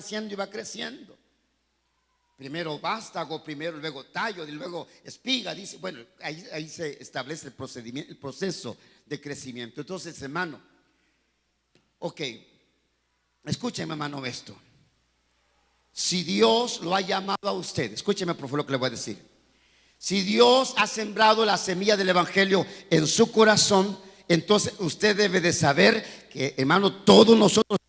creciendo y va creciendo. Primero vástago, primero luego tallo y luego espiga. Dice, bueno, ahí se establece el procedimiento, el proceso de crecimiento. Entonces, hermano, ok, escúcheme, hermano, esto. Si Dios lo ha llamado a usted, escúcheme por favor lo que le voy a decir. Si Dios ha sembrado la semilla del evangelio en su corazón, entonces usted debe de saber que, hermano, todos nosotros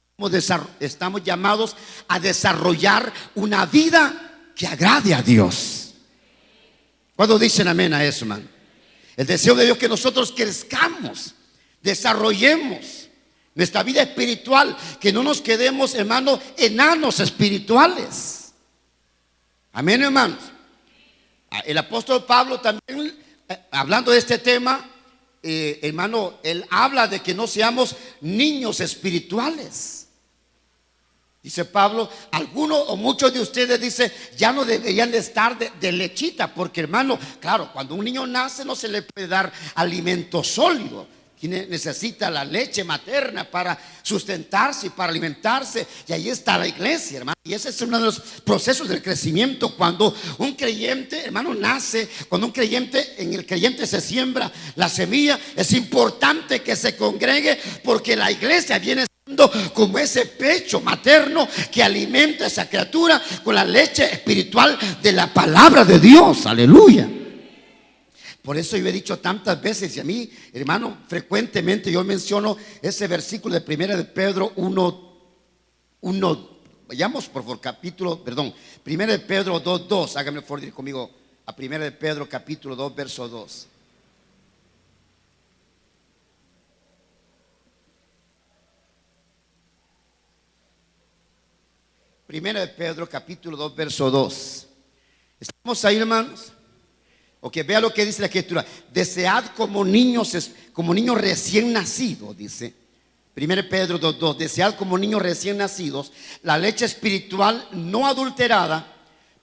estamos llamados a desarrollar una vida que agrade a Dios. ¿Cuándo dicen amén a eso, hermano? El deseo de Dios es que nosotros crezcamos, desarrollemos nuestra vida espiritual, que no nos quedemos, hermano, enanos espirituales. Amén, hermanos. El apóstol Pablo también, hablando de este tema, hermano, él habla de que no seamos niños espirituales. Dice Pablo, algunos o muchos de ustedes, dice, ya no deberían de estar de lechita, porque, hermano, claro, cuando un niño nace no se le puede dar alimento sólido. Necesita la leche materna para sustentarse y para alimentarse. Y ahí está la iglesia, hermano. Y ese es uno de los procesos del crecimiento. Cuando un creyente, hermano, nace, cuando un creyente, en el creyente se siembra la semilla, es importante que se congregue, porque la iglesia viene siendo como ese pecho materno que alimenta a esa criatura con la leche espiritual de la palabra de Dios. Aleluya. Por eso yo he dicho tantas veces, y a mí, hermano, frecuentemente yo menciono ese versículo de Primera de Pedro 1, vayamos por favor, Primera de Pedro 2:2. Hágame el favor de ir conmigo a Primera de Pedro capítulo 2, verso 2. Primera de Pedro capítulo 2, verso 2. ¿Estamos ahí, hermanos? Ok, vea lo que dice la escritura. Desead como niños recién nacidos, dice 1 Pedro 2:2. Desead como niños recién nacidos la leche espiritual no adulterada,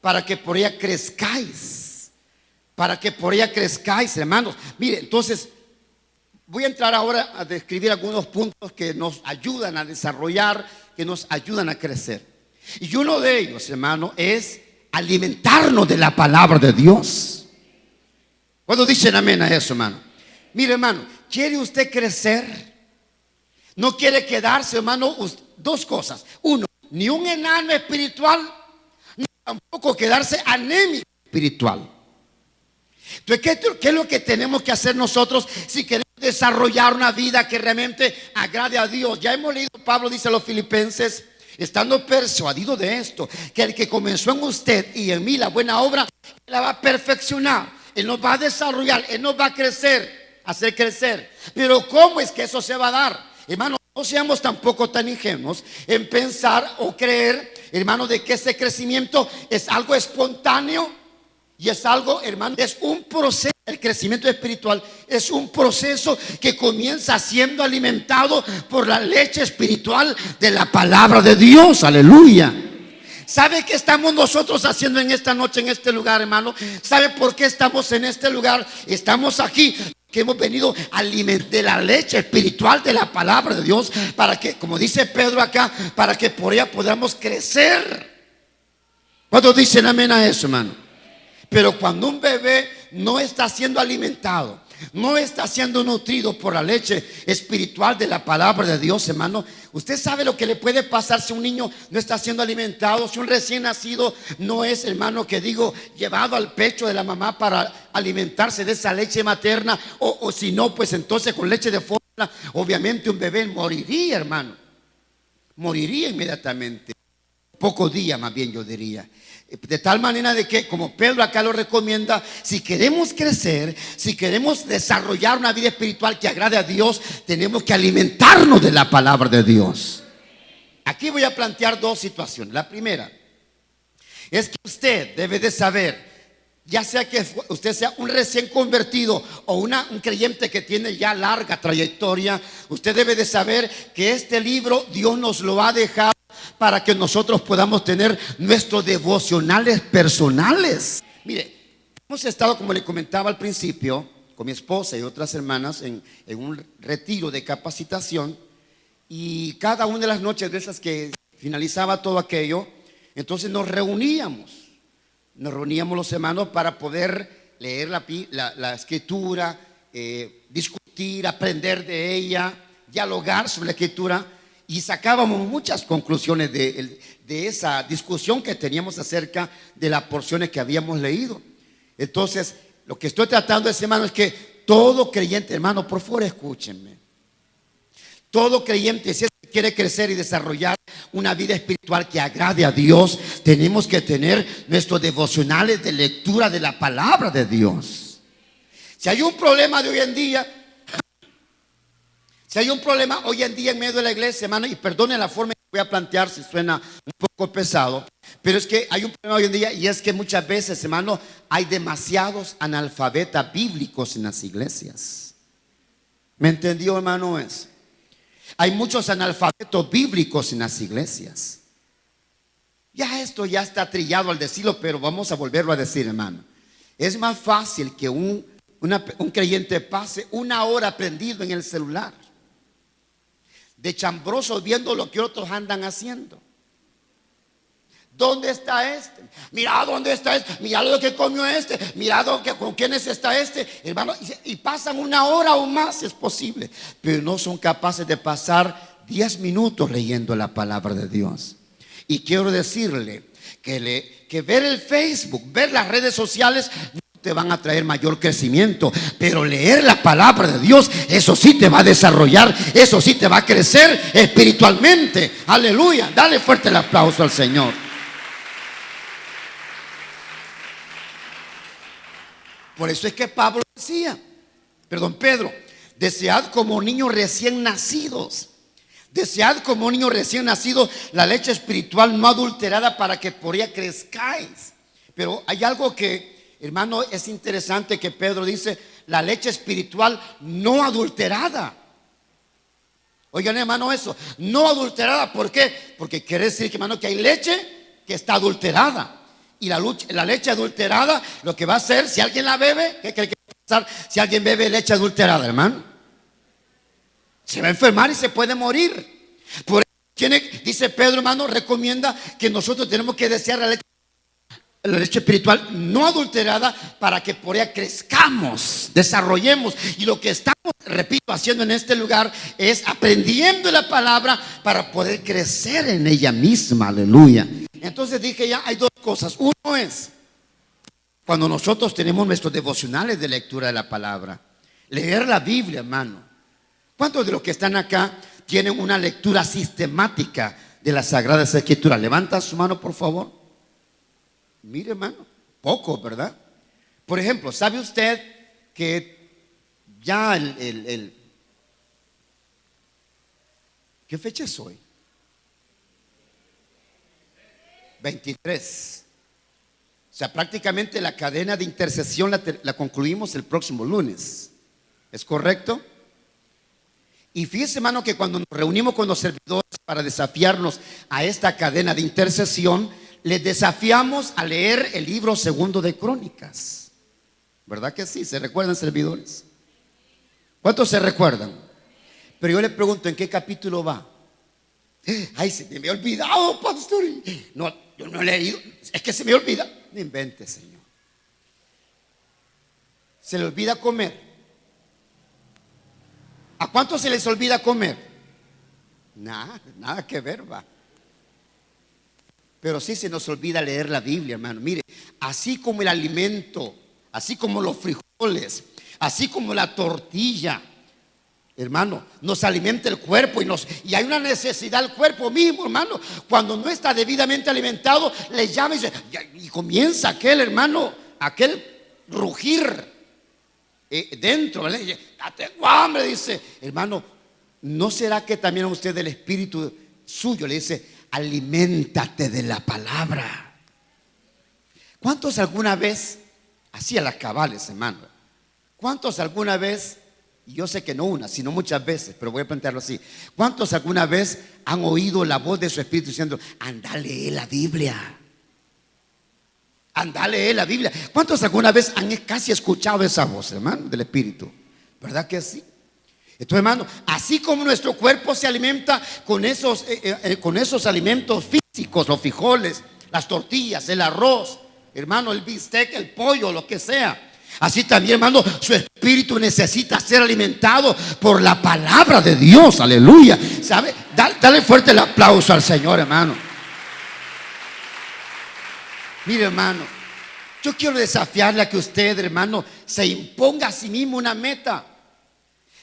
para que por ella crezcáis. Para que por ella crezcáis, hermanos. Mire, entonces voy a entrar ahora a describir algunos puntos que nos ayudan a desarrollar, que nos ayudan a crecer. Y uno de ellos, hermano, es alimentarnos de la palabra de Dios. ¿Cuándo dicen amén a eso, hermano? Mire, hermano, ¿quiere usted crecer? No quiere quedarse, hermano, dos cosas. Uno, ni un enano espiritual, ni tampoco quedarse anémico espiritual. Entonces, ¿qué es lo que tenemos que hacer nosotros si queremos desarrollar una vida que realmente agrade a Dios? Ya hemos leído, Pablo dice a los filipenses, estando persuadido de esto, que el que comenzó en usted y en mí la buena obra, la va a perfeccionar. Él nos va a desarrollar, Él nos va a crecer, hacer crecer. Pero ¿cómo es que eso se va a dar? Hermano, no seamos tampoco tan ingenuos en pensar o creer, hermano, de que ese crecimiento es algo espontáneo. Y es algo, hermano, es un proceso. El crecimiento espiritual es un proceso que comienza siendo alimentado por la leche espiritual de la palabra de Dios. Aleluya. ¿Sabe qué estamos nosotros haciendo en esta noche, en este lugar, hermano? ¿Sabe por qué estamos en este lugar? Estamos aquí, que hemos venido a alimentar la leche espiritual de la palabra de Dios, para que, como dice Pedro acá, para que por ella podamos crecer. ¿Cuántos dicen amén a eso, hermano? Pero cuando un bebé no está siendo alimentado, no está siendo nutrido por la leche espiritual de la palabra de Dios, hermano, usted sabe lo que le puede pasar si un niño no está siendo alimentado, si un recién nacido no es, hermano, que digo, llevado al pecho de la mamá para alimentarse de esa leche materna, o si no, pues entonces con leche de fórmula, obviamente un bebé moriría, hermano, moriría inmediatamente, pocos días más bien, yo diría. De tal manera de que, como Pedro acá lo recomienda, si queremos crecer, si queremos desarrollar una vida espiritual que agrade a Dios, tenemos que alimentarnos de la palabra de Dios. Aquí voy a plantear dos situaciones. La primera es que usted debe de saber, ya sea que usted sea un recién convertido o un creyente que tiene ya larga trayectoria, usted debe de saber que este libro Dios nos lo ha dejado para que nosotros podamos tener nuestros devocionales personales. Mire, hemos estado, como le comentaba al principio, con mi esposa y otras hermanas en un retiro de capacitación, y cada una de las noches de esas que finalizaba todo aquello, entonces nos reuníamos los hermanos para poder leer la escritura, discutir, aprender de ella, dialogar sobre la escritura, y sacábamos muchas conclusiones de esa discusión que teníamos acerca de las porciones que habíamos leído. Entonces, lo que estoy tratando de decir, hermano, es que todo creyente, hermano, por favor escúchenme, todo creyente, si quiere crecer y desarrollar una vida espiritual que agrade a Dios, tenemos que tener nuestros devocionales de lectura de la palabra de Dios. Si hay un problema de hoy en día, en medio de la iglesia, hermano, y perdone la forma que voy a plantear si suena un poco pesado, pero es que hay un problema hoy en día, y es que muchas veces, hermano, hay demasiados analfabetas bíblicos en las iglesias. ¿Me entendió, hermano? Hay muchos analfabetos bíblicos en las iglesias. Ya esto ya está trillado al decirlo, pero vamos a volverlo a decir, hermano. Es más fácil que un creyente pase una hora prendido en el celular, de chambrosos, viendo lo que otros andan haciendo. ¿Dónde está este? Mira dónde está este. Mira lo que comió este. Mira con quiénes está este, hermano. Y pasan una hora o más, si es posible, pero no son capaces de pasar 10 minutos leyendo la palabra de Dios. Y quiero decirle que ver el Facebook, ver las redes sociales, te van a traer mayor crecimiento, pero leer la palabra de Dios, eso sí te va a desarrollar, eso sí te va a crecer espiritualmente. Aleluya, dale fuerte el aplauso al Señor. Por eso es que Pedro, desead como niños recién nacidos. Desead como niños recién nacidos la leche espiritual no adulterada, para que por ella crezcáis. Pero hay algo que, hermano, es interesante, que Pedro dice: la leche espiritual no adulterada. Oigan, hermano, eso, no adulterada. ¿Por qué? Porque quiere decir que, hermano, que hay leche que está adulterada. Y la leche adulterada, lo que va a hacer, si alguien la bebe, ¿qué cree que va a pasar si alguien bebe leche adulterada, hermano? Se va a enfermar y se puede morir. Por eso dice Pedro, hermano, recomienda que nosotros tenemos que desear la leche espiritual no adulterada, para que por ella crezcamos, desarrollemos. Y lo que estamos, repito, haciendo en este lugar es aprendiendo la palabra para poder crecer en ella misma. Aleluya. Entonces dije, ya hay dos cosas. Uno es cuando nosotros tenemos nuestros devocionales de lectura de la palabra, leer la Biblia, hermano. ¿Cuántos de los que están acá tienen una lectura sistemática de las Sagradas Escrituras? Levanta su mano, por favor. Mire, hermano, poco, ¿verdad? Por ejemplo, ¿sabe usted que ya ¿qué fecha es hoy? 23. O sea, prácticamente la cadena de intercesión la concluimos el próximo lunes. ¿Es correcto? Y fíjese, hermano, que cuando nos reunimos con los servidores para desafiarnos a esta cadena de intercesión, les desafiamos a leer el libro segundo de Crónicas. ¿Verdad que sí? ¿Se recuerdan, servidores? ¿Cuántos se recuerdan? Pero yo le pregunto, ¿en qué capítulo va? Ay, se me había olvidado, pastor. No, yo no he leído. Es que se me olvida. No invente, Señor. Se le olvida comer. ¿A cuántos se les olvida comer? Nada que ver, va. Pero sí se nos olvida leer la Biblia, hermano. Mire, así como el alimento, así como los frijoles, así como la tortilla, hermano, nos alimenta el cuerpo, y hay una necesidad del cuerpo mismo, hermano. Cuando no está debidamente alimentado, le llama y comienza aquel rugir dentro, ¿verdad? Ya tengo hambre, dice. Hermano, ¿no será que también a usted el espíritu suyo le dice: aliméntate de la palabra? ¿Cuántos alguna vez, así a las cabales, hermano, cuántos alguna vez, y yo sé que no una, sino muchas veces, pero voy a plantearlo así, cuántos alguna vez han oído la voz de su espíritu diciendo: anda, lee la Biblia, anda, lee la Biblia? ¿Cuántos alguna vez han casi escuchado esa voz, hermano, del espíritu? ¿Verdad que sí? Entonces, hermano, así como nuestro cuerpo se alimenta con esos alimentos físicos, los frijoles, las tortillas, el arroz, hermano, el bistec, el pollo, lo que sea, así también, hermano, su espíritu necesita ser alimentado por la palabra de Dios. Aleluya. ¿Sabe? Dale fuerte el aplauso al Señor, hermano. Mire, hermano, yo quiero desafiarle a que usted, hermano, se imponga a sí mismo una meta.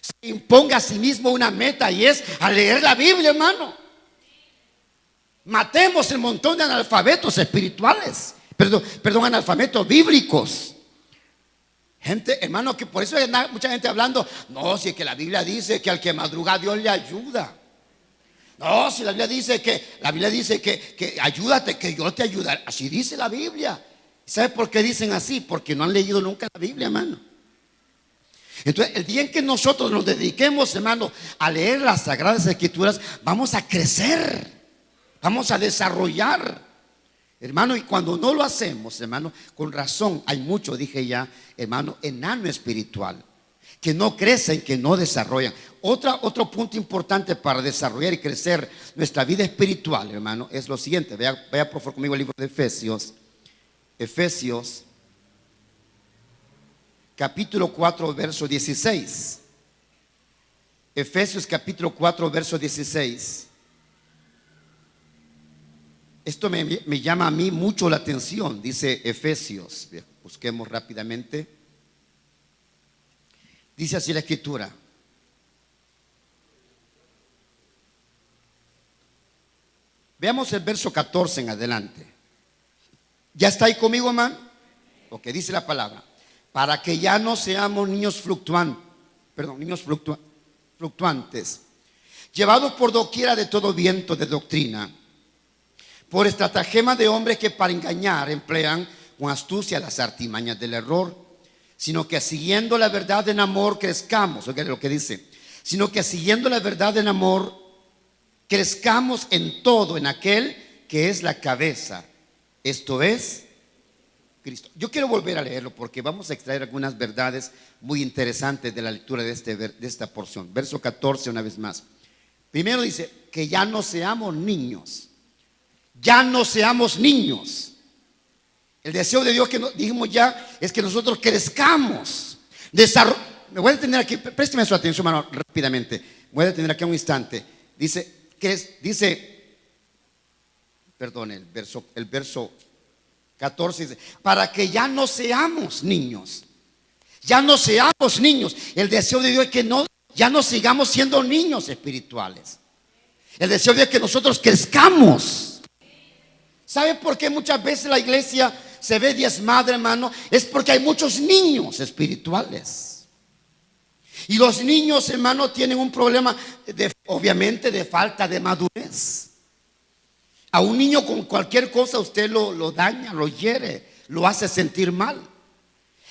Se imponga a sí mismo una meta, y es a leer la Biblia, hermano. Matemos el montón de analfabetos espirituales. Perdón, analfabetos bíblicos. Gente, hermano, que por eso hay mucha gente hablando, no, si es que la Biblia dice que al que madruga Dios le ayuda. No, si la Biblia dice que ayúdate, que yo te ayudaré. Así dice la Biblia. ¿Sabe por qué dicen así? Porque no han leído nunca la Biblia, hermano. Entonces, el día en que nosotros nos dediquemos, hermano, a leer las Sagradas Escrituras, vamos a crecer, vamos a desarrollar, hermano. Y cuando no lo hacemos, hermano, con razón, hay mucho, dije ya, hermano, enano espiritual, que no crecen, que no desarrollan. Otro punto importante para desarrollar y crecer nuestra vida espiritual, hermano, es lo siguiente. Vaya por favor conmigo al libro de Efesios. Efesios capítulo 4, verso 16. Efesios capítulo 4, verso 16. Esto me llama a mí mucho la atención. Dice Efesios, busquemos rápidamente. Dice así la escritura: veamos el verso 14 en adelante. ¿Ya está ahí conmigo, hermano? Lo que dice la palabra: para que ya no seamos niños fluctuantes, llevados por doquiera de todo viento de doctrina, por estratagema de hombres que para engañar emplean con astucia las artimañas del error, sino que siguiendo la verdad en amor crezcamos. Oiga lo que dice: sino que siguiendo la verdad en amor crezcamos en todo en aquel que es la cabeza, esto es Cristo. Yo quiero volver a leerlo porque vamos a extraer algunas verdades muy interesantes de la lectura de esta porción. Verso 14 una vez más. Primero dice que ya no seamos niños. Ya no seamos niños. El deseo de Dios, que dijimos ya, es que nosotros crezcamos. Me voy a detener aquí, présteme su atención, hermano, rápidamente. Me voy a detener aquí un instante. Perdón, el verso 14 dice: para que ya no seamos niños. Ya no seamos niños. El deseo de Dios es que ya no sigamos siendo niños espirituales. El deseo de Dios es que nosotros crezcamos. ¿Sabe por qué muchas veces la iglesia se ve diezmada, hermano? Es porque hay muchos niños espirituales. Y los niños, hermano, tienen un problema obviamente de falta de madurez. A un niño con cualquier cosa usted lo daña, lo hiere, lo hace sentir mal.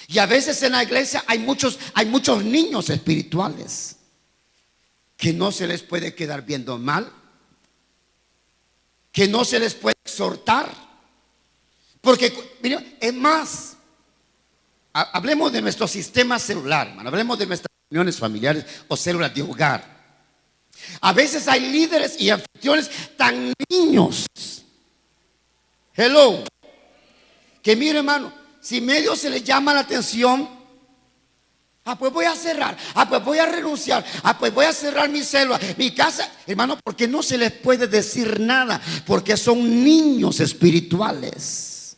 Y a veces en la iglesia hay muchos niños espirituales que no se les puede quedar viendo mal, que no se les puede exhortar. Porque, mire, es más, hablemos de nuestro sistema celular, hermano, hablemos de nuestras reuniones familiares o células de hogar. A veces hay líderes y anfitriones tan niños, hello, que mire, hermano, si medio se les llama la atención, pues voy a cerrar, pues voy a renunciar, pues voy a cerrar mi célula, mi casa, hermano, porque no se les puede decir nada, porque son niños espirituales.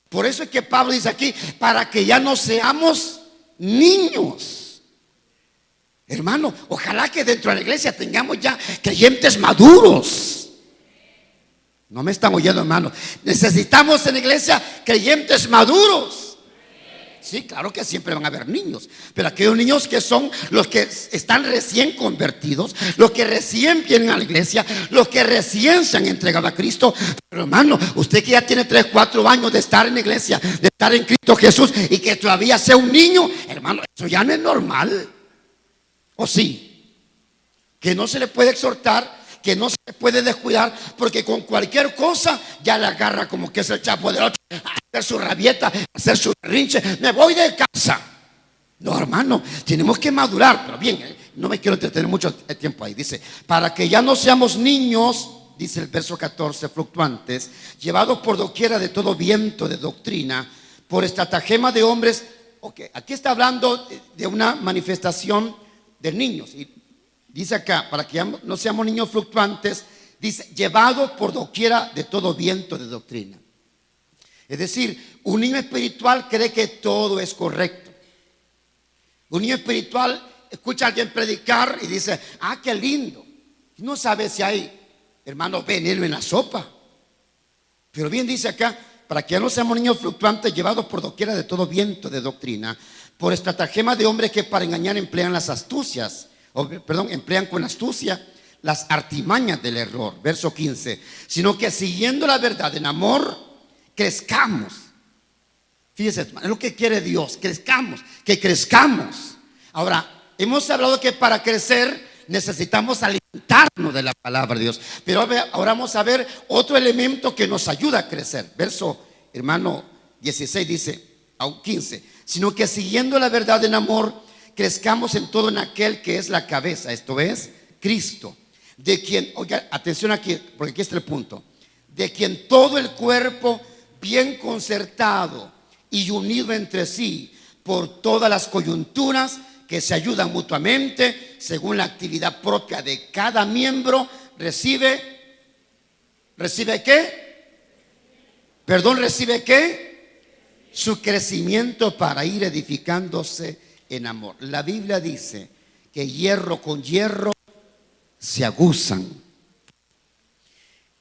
Por eso es que Pablo dice aquí: para que ya no seamos niños. Hermano, ojalá que dentro de la iglesia tengamos ya creyentes maduros. No me están oyendo, hermano. Necesitamos en la iglesia creyentes maduros. Sí, claro que siempre van a haber niños, pero aquellos niños que son los que están recién convertidos, los que recién vienen a la iglesia, los que recién se han entregado a Cristo. Pero hermano, usted que ya tiene 3, 4 años de estar en la iglesia, de estar en Cristo Jesús, y que todavía sea un niño, hermano, eso ya no es normal. ¿O sí? Que no se le puede exhortar, que no se le puede descuidar, porque con cualquier cosa ya le agarra como que es el Chavo del Ocho, a hacer su rabieta, a hacer su berrinche: me voy de casa. No, hermano, tenemos que madurar. Pero bien, no me quiero entretener mucho tiempo ahí. Dice, para que ya no seamos niños, dice el verso 14, fluctuantes, llevados por doquiera de todo viento de doctrina, por estratagema de hombres. Ok, aquí está hablando de una manifestación de niños. Y dice acá, para que ya no seamos niños fluctuantes, dice, llevados por doquiera de todo viento de doctrina. Es decir, un niño espiritual cree que todo es correcto. Un niño espiritual escucha a alguien predicar y dice, ah, qué lindo. No sabe si hay, hermano, veneno en la sopa. Pero bien dice acá, para que ya no seamos niños fluctuantes, llevados por doquiera de todo viento de doctrina, por estratagema de hombres que para engañar emplean las astucias, emplean con astucia las artimañas del error. Verso 15, sino que siguiendo la verdad en amor, crezcamos. Fíjese, es lo que quiere Dios, que crezcamos. Ahora, hemos hablado que para crecer necesitamos alimentarnos de la palabra de Dios. Pero ahora vamos a ver otro elemento que nos ayuda a crecer. Verso, hermano, 16 dice, a 15, sino que siguiendo la verdad en amor, crezcamos en todo en aquel que es la cabeza, esto es, Cristo. De quien, oiga, atención aquí, porque aquí está el punto. De quien todo el cuerpo bien concertado y unido entre sí por todas las coyunturas que se ayudan mutuamente según la actividad propia de cada miembro, ¿recibe qué? ¿Recibe qué? Su crecimiento para ir edificándose en amor. La Biblia dice que hierro con hierro se aguzan.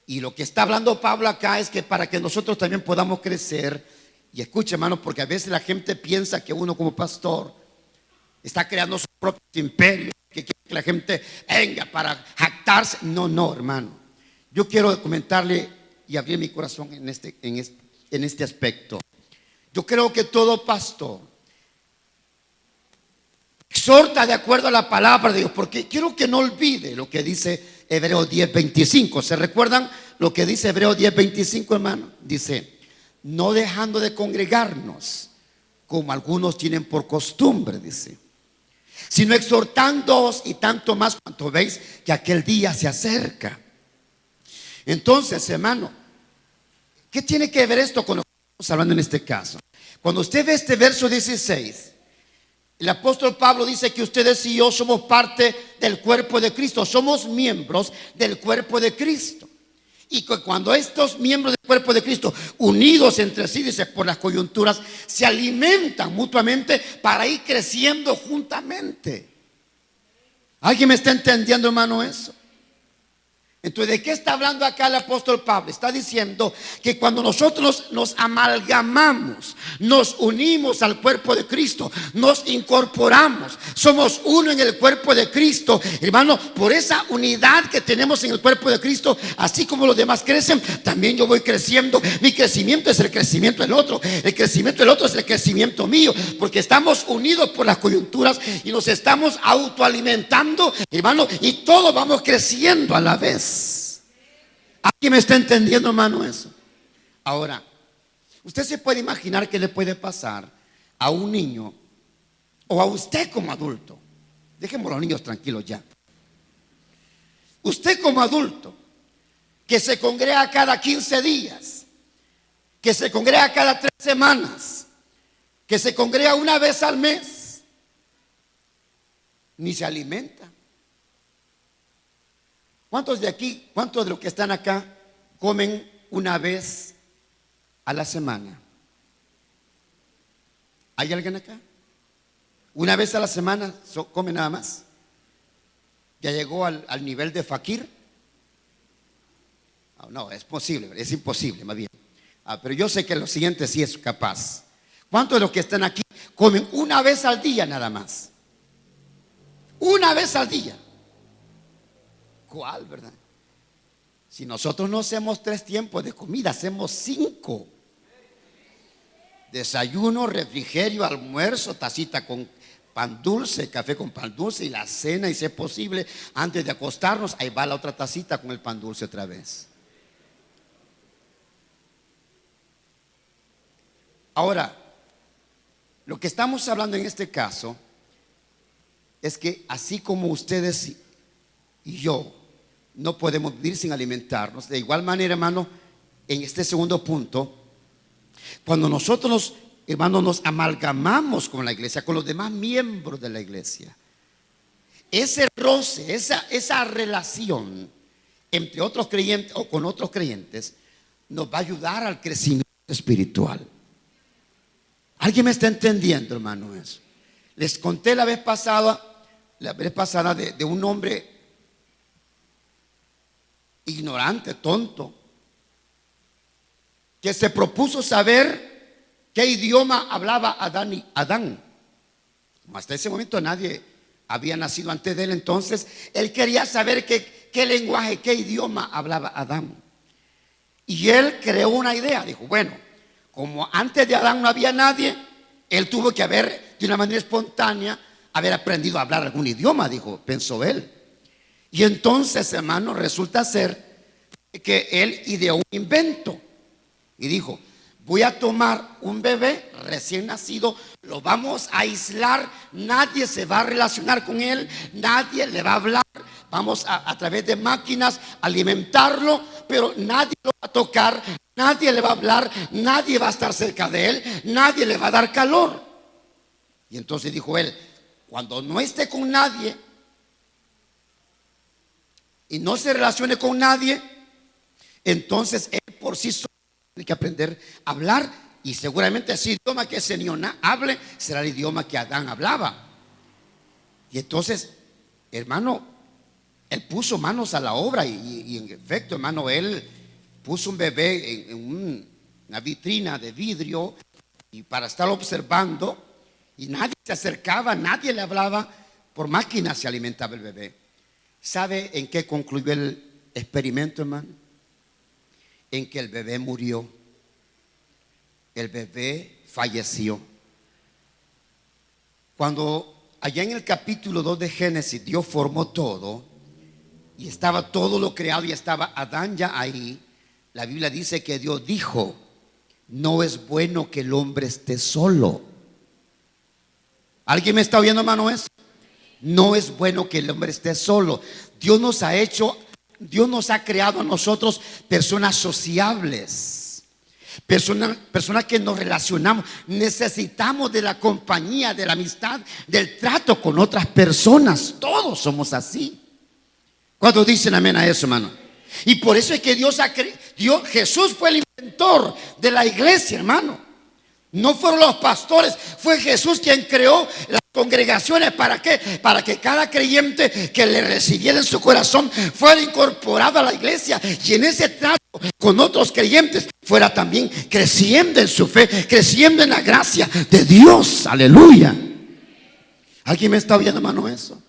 Y lo que está hablando Pablo acá es que para que nosotros también podamos crecer, y escuche, hermano, porque a veces la gente piensa que uno como pastor está creando su propio imperio, que quiere que la gente venga para jactarse. No, hermano. Yo quiero comentarle y abrir mi corazón en este aspecto. Yo creo que todo pastor exhorta de acuerdo a la palabra de Dios, porque quiero que no olvide lo que dice Hebreos 10:25. ¿Se recuerdan lo que dice Hebreos 10:25, hermano? Dice, no dejando de congregarnos como algunos tienen por costumbre, dice, sino exhortándoos, y tanto más cuanto veis que aquel día se acerca. Entonces, hermano, ¿qué tiene que ver esto con lo que estamos hablando en este caso? Cuando usted ve este verso 16, el apóstol Pablo dice que ustedes y yo somos parte del cuerpo de Cristo, somos miembros del cuerpo de Cristo. Y cuando estos miembros del cuerpo de Cristo, unidos entre sí, dice, por las coyunturas, se alimentan mutuamente para ir creciendo juntamente. ¿Alguien me está entendiendo, hermano, eso? Entonces, ¿de qué está hablando acá el apóstol Pablo? Está diciendo que cuando nosotros nos amalgamamos, nos unimos al cuerpo de Cristo, nos incorporamos, somos uno en el cuerpo de Cristo, hermano, por esa unidad que tenemos en el cuerpo de Cristo, así como los demás crecen, también yo voy creciendo. Mi crecimiento es el crecimiento del otro, el crecimiento del otro es el crecimiento mío, porque estamos unidos por las coyunturas y nos estamos autoalimentando, hermano, y todos vamos creciendo a la vez. ¿Alguien me está entendiendo, hermano, eso? Ahora, usted se puede imaginar qué le puede pasar a un niño o a usted como adulto. Dejemos a los niños tranquilos ya. Usted como adulto que se congrega cada 15 días, que se congrega cada 3 semanas, que se congrega una vez al mes, ni se alimenta. ¿Cuántos de aquí, cuántos de los que están acá comen una vez a la semana? ¿Hay alguien acá? ¿Una vez a la semana come nada más? ¿Ya llegó al nivel de fakir? No, es posible, es imposible más bien. Pero yo sé que lo siguiente sí es capaz. ¿Cuántos de los que están aquí comen una vez al día nada más? Una vez al día. ¿Cuál, verdad? Si nosotros no hacemos 3 tiempos de comida, hacemos 5. Desayuno, refrigerio, almuerzo, tacita con pan dulce, café con pan dulce, y la cena, y si es posible, antes de acostarnos, ahí va la otra tacita con el pan dulce otra vez. Ahora, lo que estamos hablando en este caso es que así como ustedes y yo no podemos vivir sin alimentarnos, de igual manera, hermano, en este segundo punto, cuando nosotros, hermanos, nos amalgamamos con la iglesia, con los demás miembros de la iglesia, ese roce, esa relación entre otros creyentes o con otros creyentes nos va a ayudar al crecimiento espiritual. ¿Alguien me está entendiendo, hermano, eso? Les conté la vez pasada de un hombre ignorante, tonto, que se propuso saber qué idioma hablaba Adán. Hasta ese momento nadie había nacido antes de él, entonces él quería saber qué lenguaje, qué idioma hablaba Adán. Y él creó una idea, dijo, bueno, como antes de Adán no había nadie, él tuvo que haber, de una manera espontánea, haber aprendido a hablar algún idioma, pensó él. Y entonces, hermano, resulta ser que él ideó un invento y dijo, voy a tomar un bebé recién nacido, lo vamos a aislar, nadie se va a relacionar con él, nadie le va a hablar, vamos a través de máquinas alimentarlo, pero nadie lo va a tocar, nadie le va a hablar, nadie va a estar cerca de él, nadie le va a dar calor. Y entonces dijo él, cuando no esté con nadie y no se relacione con nadie, entonces él por sí solo tiene que aprender a hablar, y seguramente ese idioma que ese niño hable será el idioma que Adán hablaba. Y entonces, hermano, él puso manos a la obra y en efecto, hermano, él puso un bebé en una vitrina de vidrio y para estar observando, y nadie se acercaba, nadie le hablaba, por máquina se alimentaba el bebé. ¿Sabe en qué concluyó el experimento, hermano? En que el bebé murió, el bebé falleció. Cuando allá en el capítulo 2 de Génesis Dios formó todo y estaba todo lo creado y estaba Adán ya ahí, la Biblia dice que Dios dijo, no es bueno que el hombre esté solo. ¿Alguien me está oyendo, hermano, eso? No es bueno que el hombre esté solo. Dios nos ha creado a nosotros personas sociables, personas que nos relacionamos. Necesitamos de la compañía, de la amistad, del trato con otras personas. Todos somos así. ¿Cuántos dicen amén a eso, hermano? Y por eso es que Jesús fue el inventor de la iglesia, hermano. No fueron los pastores, fue Jesús quien creó las congregaciones. ¿Para qué? Para que cada creyente que le recibiera en su corazón fuera incorporado a la iglesia, y en ese trato con otros creyentes fuera también creciendo en su fe, creciendo en la gracia de Dios. Aleluya. ¿Alguien me está oyendo, hermano, eso?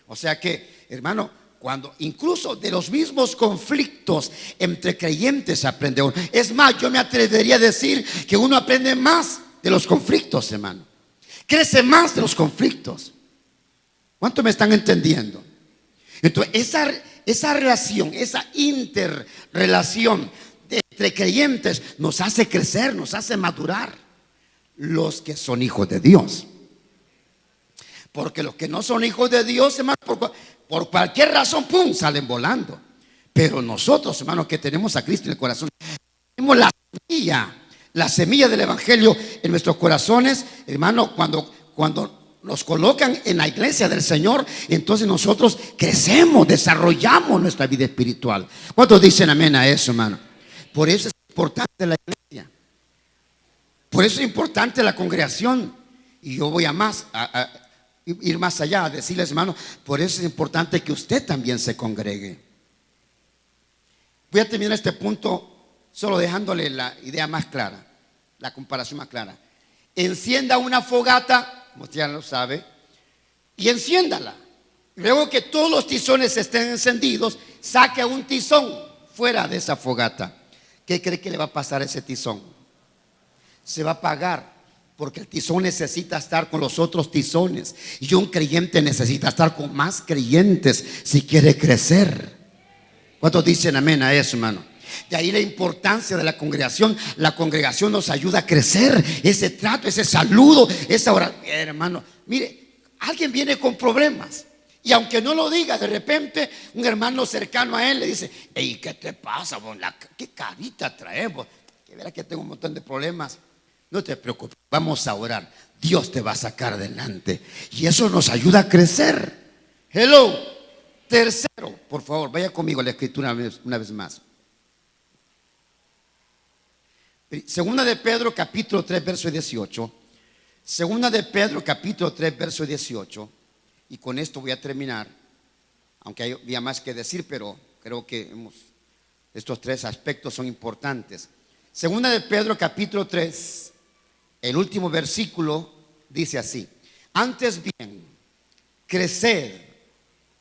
O sea que, hermano, cuando incluso de los mismos conflictos entre creyentes se aprende uno. Es más, yo me atrevería a decir que uno aprende más de los conflictos, hermano. Crece más de los conflictos. ¿Cuánto me están entendiendo? Entonces, esa relación, esa interrelación entre creyentes nos hace crecer, nos hace madurar. Los que son hijos de Dios. Porque los que no son hijos de Dios, hermano, por cualquier razón, pum, salen volando. Pero nosotros, hermanos, que tenemos a Cristo en el corazón, tenemos la semilla del evangelio en nuestros corazones, hermano. Cuando nos colocan en la iglesia del Señor, entonces nosotros crecemos, desarrollamos nuestra vida espiritual. ¿Cuántos dicen amén a eso, hermano? Por eso es importante la iglesia, por eso es importante la congregación. Y yo voy a ir más allá, a decirles, hermano, por eso es importante que usted también se congregue. Voy a terminar este punto solo dejándole la idea más clara, la comparación más clara. Encienda una fogata, como usted ya lo sabe, y enciéndala. Luego que todos los tizones estén encendidos, saque un tizón fuera de esa fogata. ¿Qué cree que le va a pasar a ese tizón? Se va a apagar. Porque el tizón necesita estar con los otros tizones, y un creyente necesita estar con más creyentes si quiere crecer. ¿Cuántos dicen amén a eso, hermano? De ahí la importancia de la congregación. La congregación nos ayuda a crecer. Ese trato, ese saludo, esa oración, hermano. Mire, alguien viene con problemas. Y aunque no lo diga, de repente un hermano cercano a él le dice: hey, ¿qué te pasa, vos? ¿Qué carita traemos? Que verás que tengo un montón de problemas. No te preocupes, vamos a orar. Dios te va a sacar adelante. Y eso nos ayuda a crecer. Hello. Tercero, por favor, vaya conmigo a la escritura una vez más. Segunda de Pedro, capítulo 3, verso 18. Segunda de Pedro, capítulo 3, verso 18. Y con esto voy a terminar, aunque había más que decir, pero creo que estos tres aspectos son importantes. Segunda de Pedro, capítulo 3, el último versículo dice así: antes bien, creced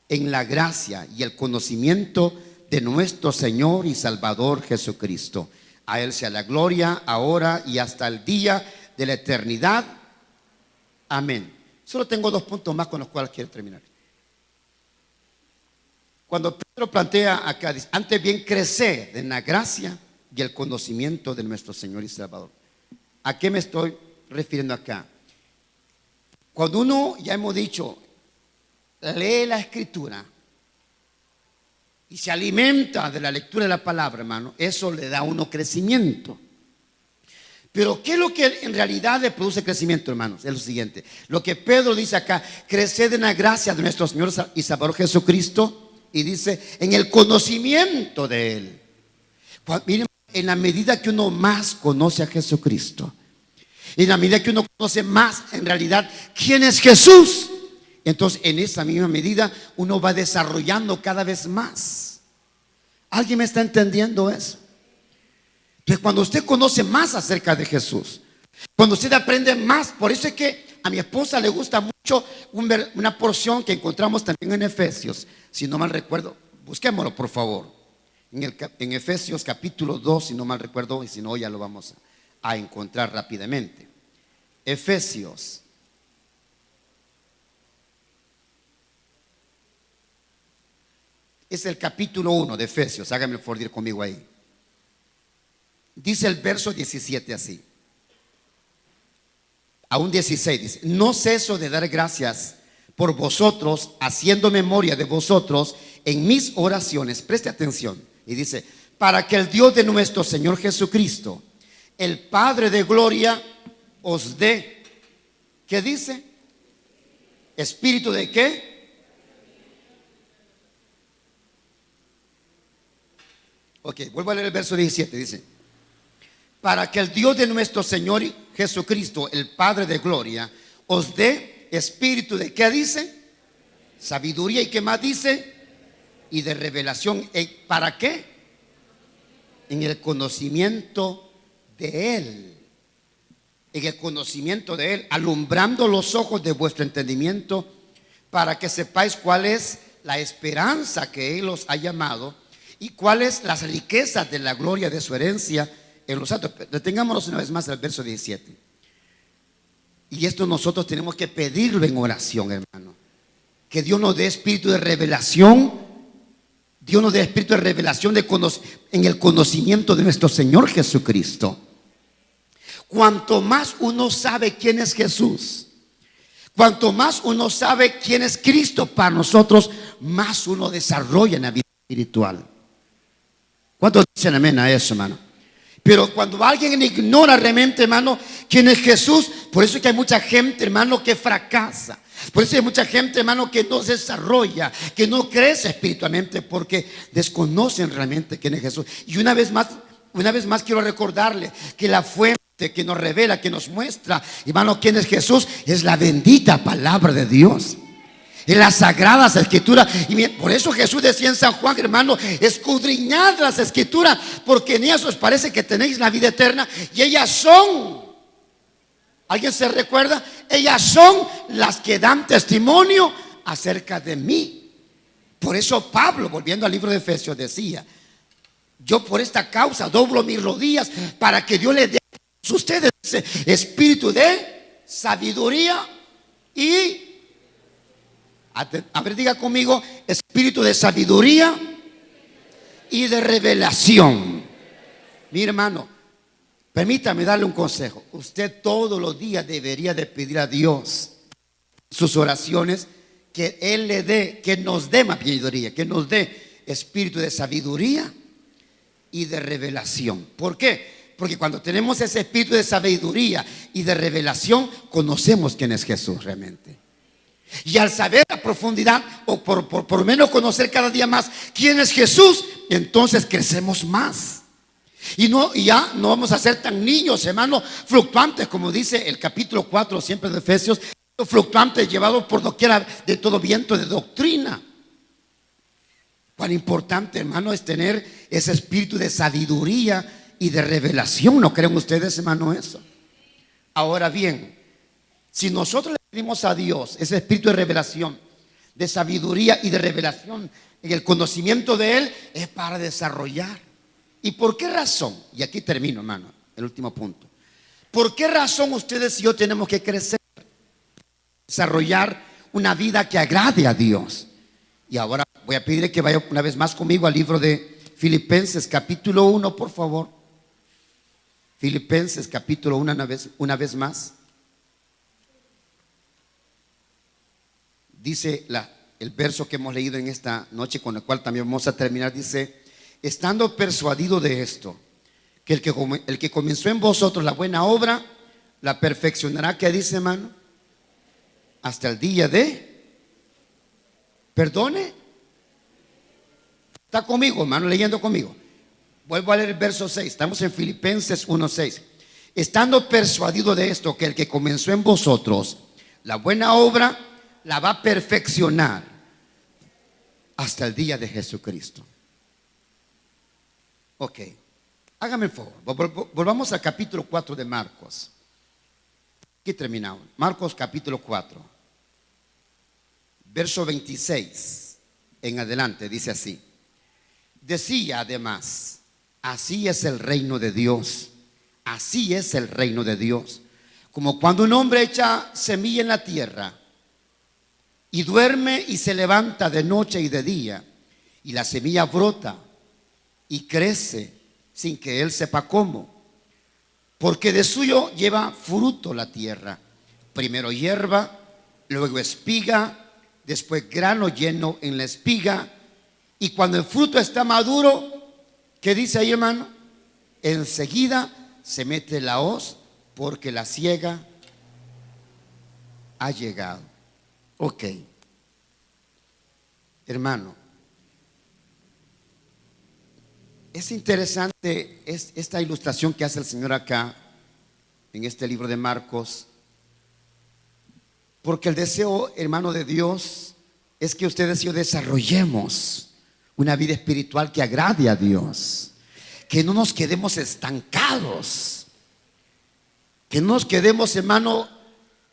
en la gracia y el conocimiento de nuestro Señor y Salvador Jesucristo. A Él sea la gloria, ahora y hasta el día de la eternidad. Amén. Solo tengo 2 puntos más con los cuales quiero terminar. Cuando Pedro plantea acá, dice: antes bien, crecer en la gracia y el conocimiento de nuestro Señor y Salvador. ¿A qué me estoy refiriendo acá? Cuando uno, ya hemos dicho, lee la escritura y se alimenta de la lectura de la palabra, hermano, eso le da a uno crecimiento. Pero ¿qué es lo que en realidad le produce crecimiento, hermanos? Es lo siguiente: lo que Pedro dice acá: creced en la gracia de nuestro Señor y Salvador Jesucristo. Y dice: en el conocimiento de Él. Miren, en la medida que uno más conoce a Jesucristo, en la medida que uno conoce más en realidad quién es Jesús, entonces en esa misma medida uno va desarrollando cada vez más. ¿Alguien me está entendiendo eso? Entonces, cuando usted conoce más acerca de Jesús, cuando usted aprende más, por eso es que a mi esposa le gusta mucho una porción que encontramos también en Efesios, si no mal recuerdo, busquémoslo por favor, en Efesios capítulo 2, si no mal recuerdo, y si no ya lo vamos a encontrar rápidamente. Efesios es el capítulo 1 de Efesios, hágame el favor de ir conmigo ahí. Dice el verso 17 así, aún 16 dice: no ceso de dar gracias por vosotros, haciendo memoria de vosotros en mis oraciones. Preste atención. Y dice: para que el Dios de nuestro Señor Jesucristo, el Padre de gloria, os dé, ¿qué dice? ¿Espíritu de qué? Ok, vuelvo a leer el verso 17, dice: para que el Dios de nuestro Señor Jesucristo, el Padre de gloria, os dé espíritu de, ¿qué dice? Sabiduría. ¿Y qué más dice? Y de revelación. ¿Para qué? En el conocimiento de Él. En el conocimiento de Él, alumbrando los ojos de vuestro entendimiento, para que sepáis cuál es la esperanza que Él os ha llamado y cuáles las riquezas de la gloria de su herencia en los santos. Detengámonos una vez más al verso 17. Y esto nosotros tenemos que pedirlo en oración, hermano. Que Dios nos dé espíritu de revelación. Dios nos dé espíritu de revelación en el conocimiento de nuestro Señor Jesucristo. Cuanto más uno sabe quién es Jesús, cuanto más uno sabe quién es Cristo para nosotros, más uno desarrolla en la vida espiritual. ¿Cuántos dicen amén a eso, hermano? Pero cuando alguien ignora realmente, hermano, quién es Jesús, por eso es que hay mucha gente, hermano, que fracasa. Por eso hay mucha gente, hermano, que no se desarrolla, que no crece espiritualmente, porque desconocen realmente quién es Jesús. Y una vez más quiero recordarle que la fuente que nos revela, que nos muestra, hermano, quién es Jesús, es la bendita palabra de Dios. En las sagradas escrituras. Y por eso Jesús decía en San Juan, hermano: escudriñad las escrituras, porque en ellas os parece que tenéis la vida eterna, y ellas son, ¿alguien se recuerda? Ellas son las que dan testimonio acerca de mí. Por eso Pablo, volviendo al libro de Efesios, decía: yo por esta causa doblo mis rodillas, para que Dios les dé a ustedes espíritu de sabiduría y, a ver, diga conmigo: espíritu de sabiduría y de revelación. Mi hermano, permítame darle un consejo. Usted todos los días debería de pedir a Dios sus oraciones, que Él le dé, que nos dé más sabiduría, que nos dé espíritu de sabiduría y de revelación. ¿Por qué? Porque cuando tenemos ese espíritu de sabiduría y de revelación, conocemos quién es Jesús realmente. Y al saber a profundidad, o por lo menos conocer cada día más quién es Jesús, entonces crecemos más. Y ya no vamos a ser tan niños, hermanos, fluctuantes, como dice el capítulo 4 siempre de Efesios, fluctuantes, llevados por doquiera de todo viento de doctrina. Cuán importante, hermano, es tener ese espíritu de sabiduría y de revelación. ¿No creen ustedes, hermano, eso? Ahora bien, si nosotros le pedimos a Dios ese espíritu de revelación, de sabiduría y de revelación en el conocimiento de Él, es para desarrollar. ¿Y por qué razón? Y aquí termino, hermano, el último punto. ¿Por qué razón ustedes y yo tenemos que crecer? Desarrollar una vida que agrade a Dios. Y ahora voy a pedirle que vaya una vez más conmigo al libro de Filipenses capítulo 1, por favor. Filipenses capítulo 1 una vez más. Dice el verso que hemos leído en esta noche, con el cual también vamos a terminar. Dice: estando persuadido de esto, que el que comenzó en vosotros la buena obra, la perfeccionará. ¿Qué dice, hermano? Hasta el día de... ¿Perdone? ¿Está conmigo, hermano, leyendo conmigo? Vuelvo a leer el verso 6. Estamos en Filipenses 1:6. Estando persuadido de esto, que el que comenzó en vosotros la buena obra, la va a perfeccionar hasta el día de Jesucristo. Ok, hágame el favor, volvamos al capítulo 4 de Marcos. Aquí terminamos. Marcos capítulo 4, verso 26 en adelante, dice así. Decía además: así es el reino de Dios, así es el reino de Dios, como cuando un hombre echa semilla en la tierra y duerme y se levanta de noche y de día, y la semilla brota y crece sin que él sepa cómo, porque de suyo lleva fruto la tierra, primero hierba, luego espiga, después grano lleno en la espiga, y cuando el fruto está maduro, ¿qué dice ahí, hermano? Enseguida se mete la hoz, porque la siega ha llegado. Ok, hermano, es interesante esta ilustración que hace el Señor acá en este libro de Marcos, porque el deseo, hermano, de Dios es que ustedes y yo desarrollemos una vida espiritual que agrade a Dios, que no nos quedemos estancados, que no nos quedemos, hermano,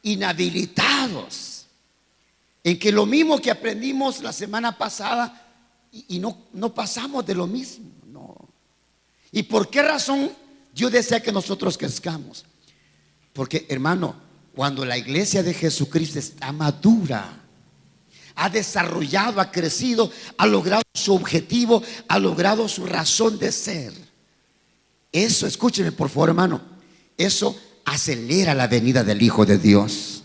inhabilitados, en que lo mismo que aprendimos la semana pasada y no pasamos de lo mismo. No. ¿Y por qué razón Dios desea que nosotros crezcamos? Porque, hermano, cuando la iglesia de Jesucristo está madura, ha desarrollado, ha crecido, ha logrado su objetivo, ha logrado su razón de ser, eso, escúcheme por favor, hermano, eso acelera la venida del Hijo de Dios.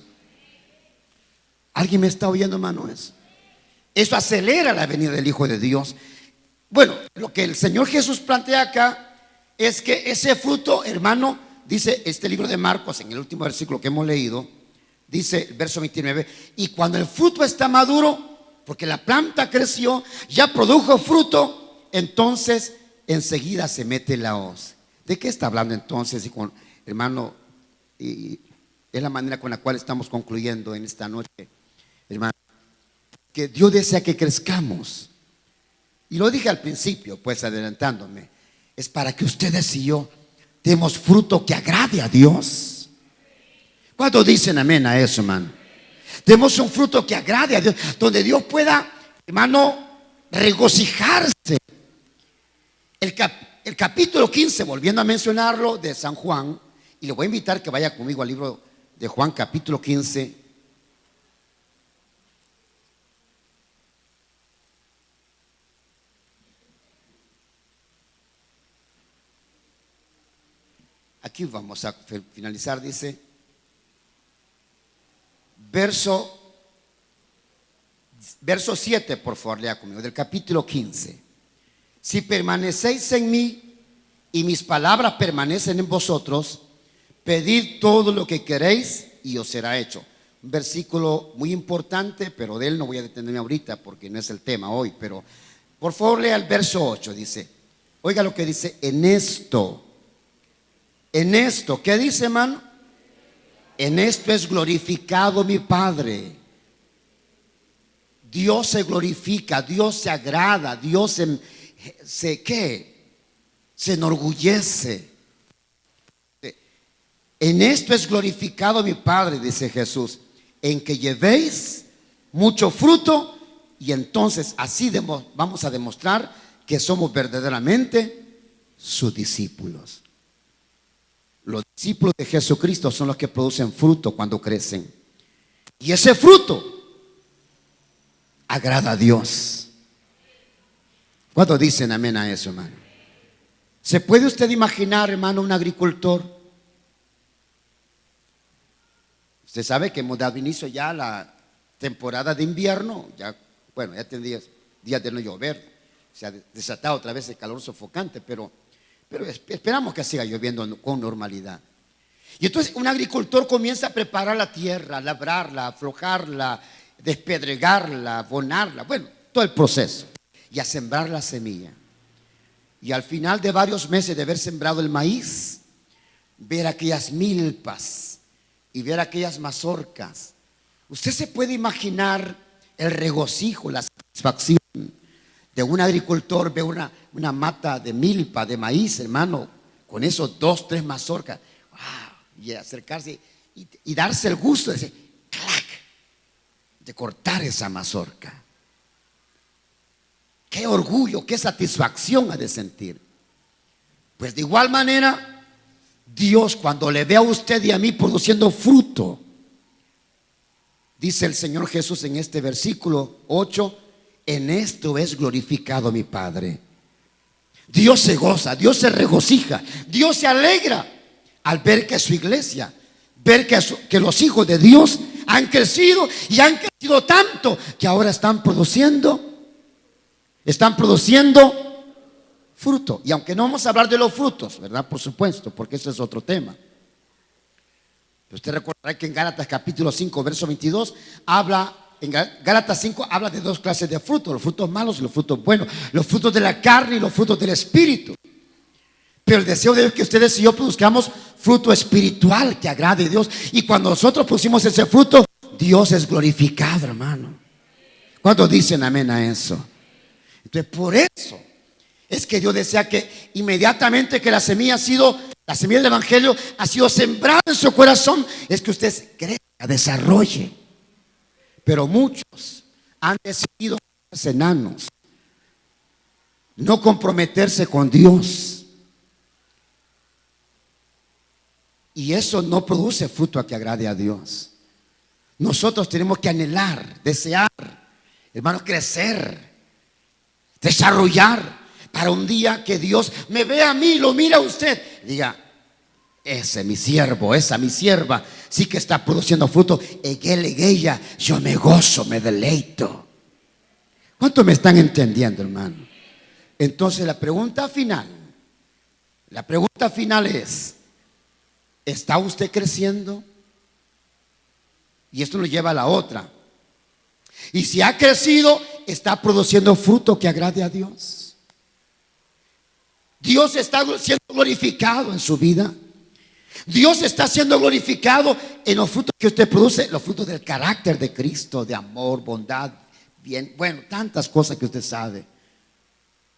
¿Alguien me está oyendo, hermano? Eso acelera la venida del Hijo de Dios. Bueno, lo que el Señor Jesús plantea acá es que ese fruto, hermano, dice este libro de Marcos, en el último versículo que hemos leído, dice el verso 29, y cuando el fruto está maduro, porque la planta creció, ya produjo fruto, entonces enseguida se mete la hoz. ¿De qué está hablando entonces, hermano? Y es la manera con la cual estamos concluyendo en esta noche, hermano, que Dios desea que crezcamos. Y lo dije al principio, pues adelantándome, es para que ustedes y yo demos fruto que agrade a Dios. ¿Cuántos dicen amén a eso, hermano? Demos un fruto que agrade a Dios, donde Dios pueda, hermano, regocijarse. El capítulo 15, volviendo a mencionarlo, de San Juan, y le voy a invitar que vaya conmigo al libro de Juan, capítulo 15. Aquí vamos a finalizar, dice, verso Verso 7, por favor, lea conmigo, del capítulo 15. Si permanecéis en mí y mis palabras permanecen en vosotros, pedid todo lo que queréis y os será hecho. Un versículo muy importante, pero de él no voy a detenerme ahorita porque no es el tema hoy. Pero por favor lea el verso 8, dice, oiga lo que dice, en esto, ¿qué dice, hermano? En esto es glorificado mi Padre. Dios se glorifica, Dios se agrada, Dios se enorgullece. En esto es glorificado mi Padre, dice Jesús, en que llevéis mucho fruto, y entonces así vamos a demostrar que somos verdaderamente sus discípulos. Los discípulos de Jesucristo son los que producen fruto cuando crecen, y ese fruto agrada a Dios. ¿Cuántos dicen amén a eso, hermano? ¿Se puede usted imaginar, hermano, un agricultor? Usted sabe que hemos dado inicio ya a la temporada de invierno. Ya, bueno, ya tendría días de no llover. Se ha desatado otra vez el calor sofocante, pero esperamos que siga lloviendo con normalidad. Y entonces un agricultor comienza a preparar la tierra, a labrarla, a aflojarla, despedregarla, abonarla, bueno, todo el proceso, y a sembrar la semilla. Y al final de varios meses de haber sembrado el maíz, ver aquellas milpas y ver aquellas mazorcas, usted se puede imaginar el regocijo, la satisfacción de un agricultor. Ve una mata de milpa, de maíz, hermano, con esos 2, 3 mazorcas, wow, y acercarse y darse el gusto de decir, ¡clac!, de cortar esa mazorca. Qué orgullo, qué satisfacción ha de sentir. Pues de igual manera, Dios, cuando le ve a usted y a mí produciendo fruto, dice el Señor Jesús en este versículo 8, en esto es glorificado mi Padre. Dios se goza, Dios se regocija, Dios se alegra al ver que su iglesia, ver que los hijos de Dios han crecido, y han crecido tanto que ahora están produciendo fruto. Y aunque no vamos a hablar de los frutos, ¿verdad? Por supuesto, porque eso es otro tema. Pero usted recordará que en Gálatas capítulo 5, verso 22, en Gálatas 5 habla de 2 clases de frutos: los frutos malos y los frutos buenos, los frutos de la carne y los frutos del espíritu. Pero el deseo de Dios es que ustedes y yo produzcamos fruto espiritual que agrade a Dios. Y cuando nosotros pusimos ese fruto, Dios es glorificado, hermano. ¿Cuántos dicen amén a eso? Entonces, por eso es que Dios desea que inmediatamente que la semilla del evangelio ha sido sembrada en su corazón, es que usted crezca, desarrolle. Pero muchos han decidido ser enanos, no comprometerse con Dios. Y eso no produce fruto a que agrade a Dios. Nosotros tenemos que anhelar, desear, hermanos, crecer, desarrollar, para un día que Dios me vea a mí, lo mira a usted, diga, ese mi siervo, esa mi sierva, sí que está produciendo fruto. En él, en ella, yo me gozo, me deleito. ¿Cuántos me están entendiendo, hermano? Entonces la pregunta final es: ¿está usted creciendo? Y esto nos lleva a la otra. Y si ha crecido, ¿está produciendo fruto que agrade a Dios? Dios está siendo glorificado en su vida. Dios está siendo glorificado en los frutos que usted produce, los frutos del carácter de Cristo, de amor, bondad, bien, bueno, tantas cosas que usted sabe.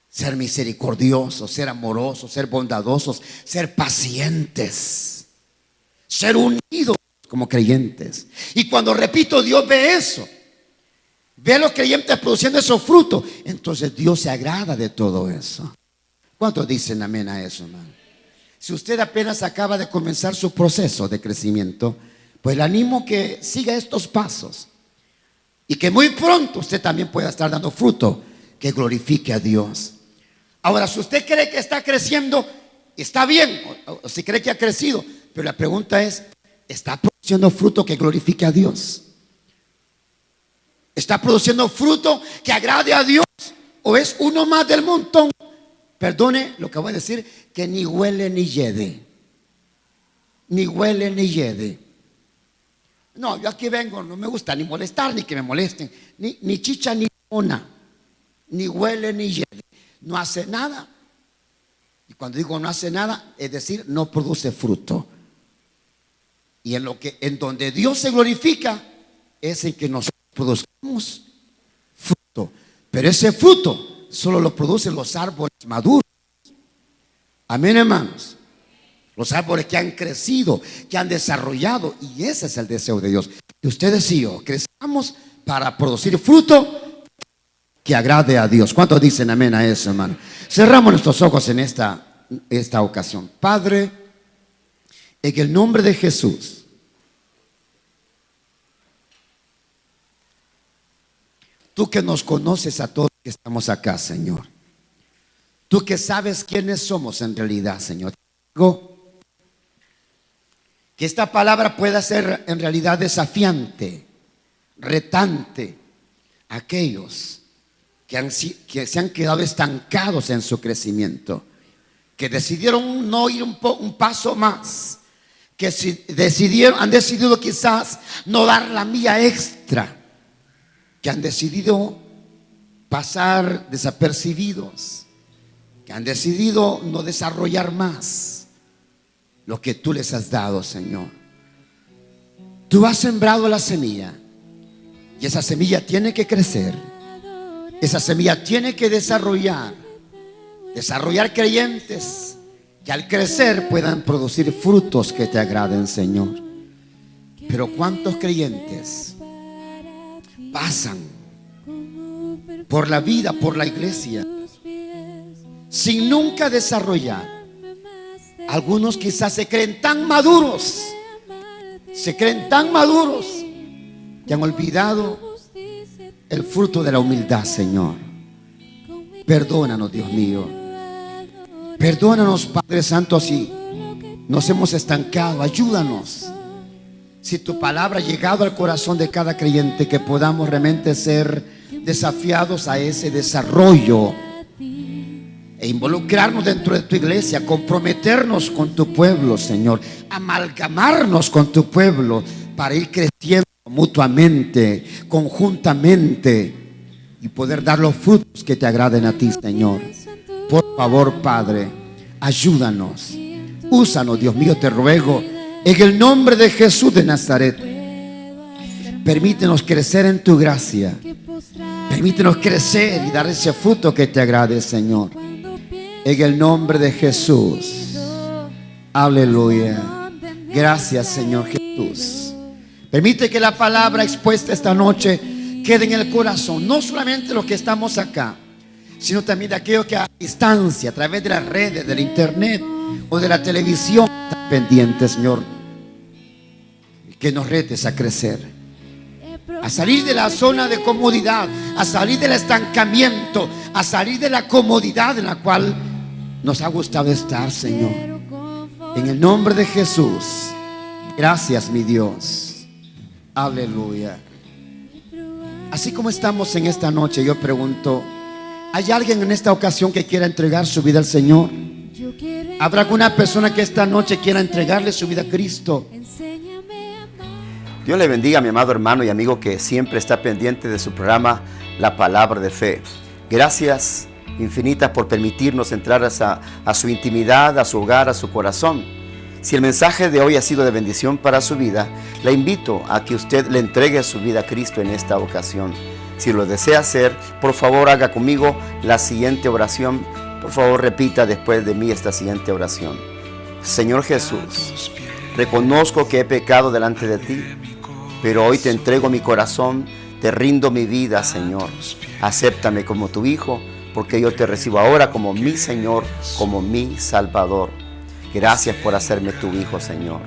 Ser misericordiosos, ser amorosos, ser bondadosos, ser pacientes, ser unidos como creyentes. Y cuando, repito, Dios ve eso, ve a los creyentes produciendo esos frutos, entonces Dios se agrada de todo eso. ¿Cuántos dicen amén a eso, hermano? Si usted apenas acaba de comenzar su proceso de crecimiento, pues le animo que siga estos pasos, y que muy pronto usted también pueda estar dando fruto que glorifique a Dios. Ahora, si usted cree que está creciendo, está bien, o si cree que ha crecido, pero la pregunta es: ¿está produciendo fruto que glorifique a Dios? ¿Está produciendo fruto que agrade a Dios? ¿O es uno más del montón? Perdone lo que voy a decir, que ni huele ni hiede. Ni huele ni hiede. No, yo aquí vengo, no me gusta ni molestar, ni que me molesten. Ni chicha ni mona. Ni huele ni hiede. No hace nada. Y cuando digo no hace nada, es decir, no produce fruto. Y en donde Dios se glorifica es en que nosotros produzcamos fruto. Pero ese fruto solo lo producen los árboles maduros. Amén, hermanos. Los árboles que han crecido, que han desarrollado. Y ese es el deseo de Dios. Que ustedes y yo crezcamos para producir fruto que agrade a Dios. ¿Cuántos dicen amén a eso, hermano? Cerramos nuestros ojos en esta ocasión. Padre, en el nombre de Jesús, tú que nos conoces a todos que estamos acá, Señor. Tú que sabes quiénes somos en realidad, Señor. Que esta palabra pueda ser en realidad desafiante, retante a aquellos que se han quedado estancados en su crecimiento, que decidieron no ir un paso más, que han decidido quizás no dar la milla extra, que han decidido pasar desapercibidos, que han decidido no desarrollar más lo que tú les has dado, Señor. Tú has sembrado la semilla y esa semilla tiene que crecer. Esa semilla tiene que desarrollar creyentes que al crecer puedan producir frutos que te agraden, Señor. Pero ¿cuántos creyentes pasan por la vida, por la iglesia, sin nunca desarrollar? Algunos quizás se creen tan maduros que han olvidado el fruto de la humildad, Señor. Perdónanos, Dios mío. Perdónanos, Padre Santo, si nos hemos estancado. Ayúdanos. Si tu palabra ha llegado al corazón de cada creyente, que podamos realmente ser desafiados a ese desarrollo e involucrarnos dentro de tu iglesia, comprometernos con tu pueblo, Señor, amalgamarnos con tu pueblo para ir creciendo mutuamente, conjuntamente, y poder dar los frutos que te agraden a ti, Señor. Por favor, Padre, ayúdanos. Úsanos, Dios mío, te ruego, en el nombre de Jesús de Nazaret. Permítenos crecer en tu gracia. Permítenos crecer y dar ese fruto que te agrade, Señor. En el nombre de Jesús. Aleluya. Gracias, Señor Jesús. Permite que la palabra expuesta esta noche quede en el corazón, no solamente los que estamos acá, sino también de aquellos que a distancia, a través de las redes, del internet o de la televisión, están pendientes, Señor. Que nos retes a crecer, a salir de la zona de comodidad, a salir del estancamiento, a salir de la comodidad en la cual nos ha gustado estar, Señor. En el nombre de Jesús. Gracias, mi Dios. Aleluya. Así como estamos en esta noche, yo pregunto, ¿hay alguien en esta ocasión que quiera entregar su vida al Señor? ¿Habrá alguna persona que esta noche quiera entregarle su vida a Cristo? Dios le bendiga a mi amado hermano y amigo que siempre está pendiente de su programa La Palabra de Fe. Gracias infinitas por permitirnos entrar a su intimidad, a su hogar, a su corazón. Si el mensaje de hoy ha sido de bendición para su vida, le invito a que usted le entregue su vida a Cristo en esta ocasión. Si lo desea hacer, por favor haga conmigo la siguiente oración. Por favor repita después de mí esta siguiente oración. Señor Jesús, reconozco que he pecado delante de ti, pero hoy te entrego mi corazón, te rindo mi vida, Señor. Acéptame como tu hijo, porque yo te recibo ahora como mi Señor, como mi Salvador. Gracias por hacerme tu hijo, Señor.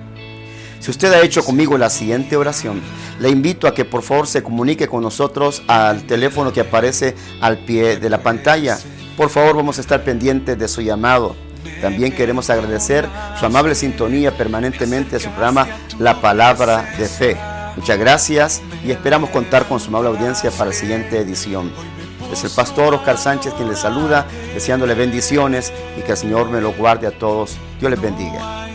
Si usted ha hecho conmigo la siguiente oración, le invito a que por favor se comunique con nosotros al teléfono que aparece al pie de la pantalla. Por favor, vamos a estar pendientes de su llamado. También queremos agradecer su amable sintonía permanentemente a su programa La Palabra de Fe. Muchas gracias y esperamos contar con su amable audiencia para la siguiente edición. Es el pastor Oscar Sánchez quien les saluda, deseándole bendiciones y que el Señor me lo guarde a todos. Dios les bendiga.